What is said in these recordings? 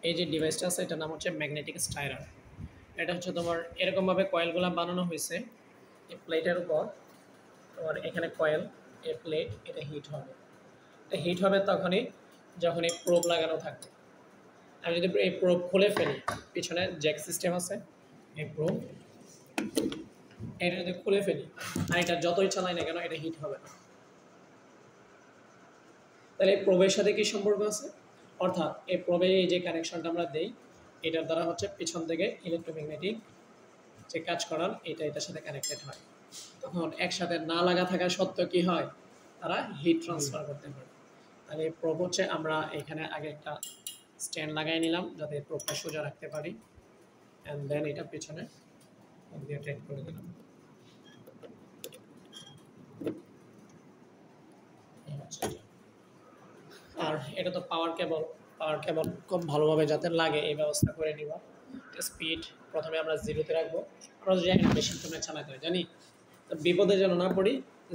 এই যে ডিভাইসটা আছে এটার নাম হচ্ছে ম্যাগনেটিক স্টাইরার। এটা হচ্ছে তোমার এরকমভাবে কয়েলগুলো বানানো হয়েছে এই প্লেটের উপর। তোমার এখানে কয়েল, এই প্লেট, এটা হিট হবে। এটা হিট হবে তখনই যখন এই প্রোব লাগানো থাকবে। আমি যদি এই প্রোব খুলে ফেলি, পিছনে জ্যাক সিস্টেম আছে, এই প্রোব এটা যদি খুলে ফেলি আর এটা যতই চালাই না কেন এটা হিট হবে না। তাহলে এই প্রোবের সাথে কি সম্পর্ক আছে? অর্থাৎ এই প্রোবে এই যে কানেকশনটা আমরা দেই এটার দ্বারা হচ্ছে পিছন থেকে ইলেকট্রোম্যাগনেটিক যে কাজ করার এটার সাথে কানেক্টেড হয়। তখন একসাথে না লাগা থাকা সত্ত্বেও কি হয়, তারা হিট ট্রান্সফার করতে পারে। তাহলে এই প্রোব হচ্ছে আমরা এখানে আগে একটা স্ট্যান্ড লাগাই নিলাম যাতে প্রোবটা সোজা রাখতে পারি, অ্যান্ড দেন এটা পিছনে দিয়ে টাইট করে দিলাম। আর এটা তো পাওয়ার কেবল খুব ভালোভাবে যাতে লাগে এই ব্যবস্থা করে নিব। স্পিড প্রথমে আমরা জিরোতে রাখবো। আমরা জানি মেশিন ফোনে চালাতে হয় জানি, তো বিপদে যেন না পড়ি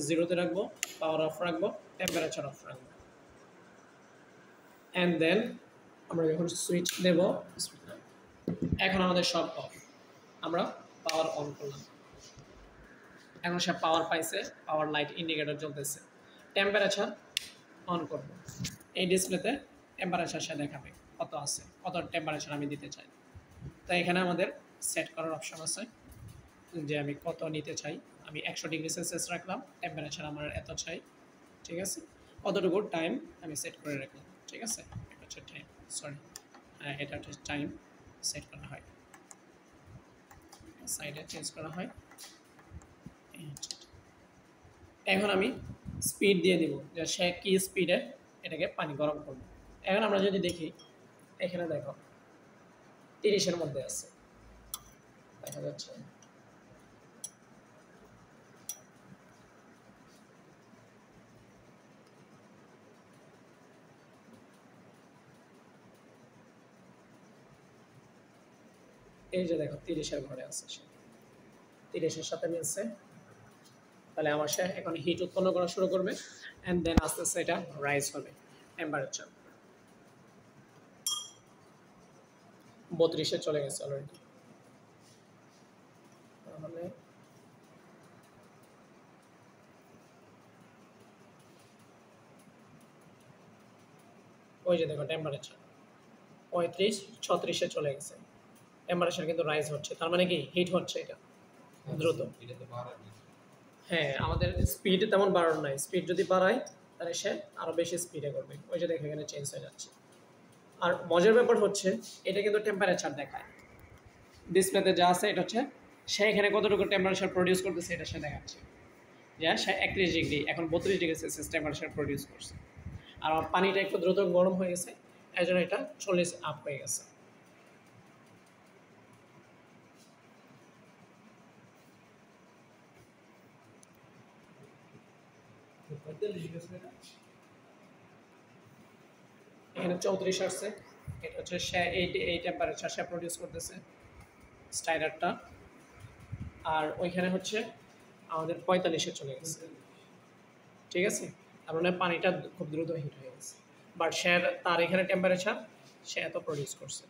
জিরোতে রাখবো, পাওয়ার অফ রাখবো, টেম্পারেচার অফ রাখবো। অ্যান্ড দেন আমরা যখন সুইচ দেব, এখন আমাদের সব অফ, আমরা পাওয়ার অন করলাম। এখন সে পাওয়ার পাইছে, পাওয়ার লাইট ইন্ডিকেটর জ্বলতেছে। টেম্পারেচার অন করব, এই ডিসপ্লেতে টেম্পারেচার সে দেখাবে কত আছে, কত টেম্পারেচার আমি দিতে চাই। তো এখানে আমাদের সেট করার অপশন আছে যে আমি কত নিতে চাই। আমি 100 ডিগ্রি সেলসিয়াস রাখলাম, টেম্পারেচার আমার এত চাই, ঠিক আছে। কতটুকু টাইম আমি সেট করে রাখলাম, ঠিক আছে। এটা হচ্ছে টাইম, সরি এটা হচ্ছে টাইম সেট করা হয়, সাইডে চেঞ্জ করা হয়। এখন আমি স্পিড দিয়ে দিব যে সে কি স্পিডে এটাকে পানি গরম করবে। এখন আমরা যদি দেখি এখানে দেখো 30-এর মধ্যে আছে, দেখা যাচ্ছে। এই যে দেখো 30-এর ঘরে আছে, সে 30-এর সাথে মিলছে। তাহলে আমার সে এখন হিট উৎপন্ন করা শুরু করবে, অ্যান্ড দেন আস্তে আস্তে এটা রাইজ হবে টেম্পারেচার। 32-এ চলে গেছে অলরেডি। তাহলে ওই যে দেখো টেম্পারেচার 35-36-এ চলে গেছে। টেম্পারেচার কিন্তু রাইজ হচ্ছে, তার মানে কি হিট হচ্ছে এটা দ্রুত। হ্যাঁ, আমাদের স্পিড তেমন বাড়ানো নাই। স্পিড যদি বাড়াই তাহলে সে আরও বেশি স্পিডে করবে। ওই যে দেখো এখানে চেঞ্জ হয়ে যাচ্ছে। আর মজার ব্যাপার হচ্ছে এটা কিন্তু টেম্পারেচার দেখায়, ডিসপ্লেতে যা আছে এটা হচ্ছে সে এখানে কতটুকু টেম্পারেচার প্রডিউস করতেছে এটা সে দেখাচ্ছে। যা সে 31 ডিগ্রি, এখন 32 ডিগ্রি সেলসিয়াস টেম্পারেচার প্রডিউস করছে। আর আমার পানিটা একটু দ্রুত গরম হয়ে গেছে, এই জন্য এটা 40 আপ হয়ে গেছে। এখানে 34 আসছে, এটা হচ্ছে সে এই টেম্পারেচার সে প্রডিউস করতেছে স্টাইরারটা। আর ওইখানে হচ্ছে আমাদের 45-এ চলে গেছে, ঠিক আছে। তার মানে পানিটা খুব দ্রুত হিট হয়ে গেছে, বাট সে তার এখানে টেম্পারেচার সে এত প্রডিউস করছে।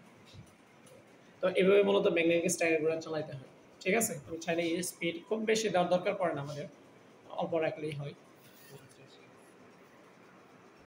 তো এভাবে মূলত ম্যাগনেটিক স্টাইরারগুলো চালাতে হয়, ঠিক আছে। তুমি চাইলে এই স্পিড খুব বেশি দেওয়ার দরকার পড়ে না, আমাদের অল্প রাখলেই হয়।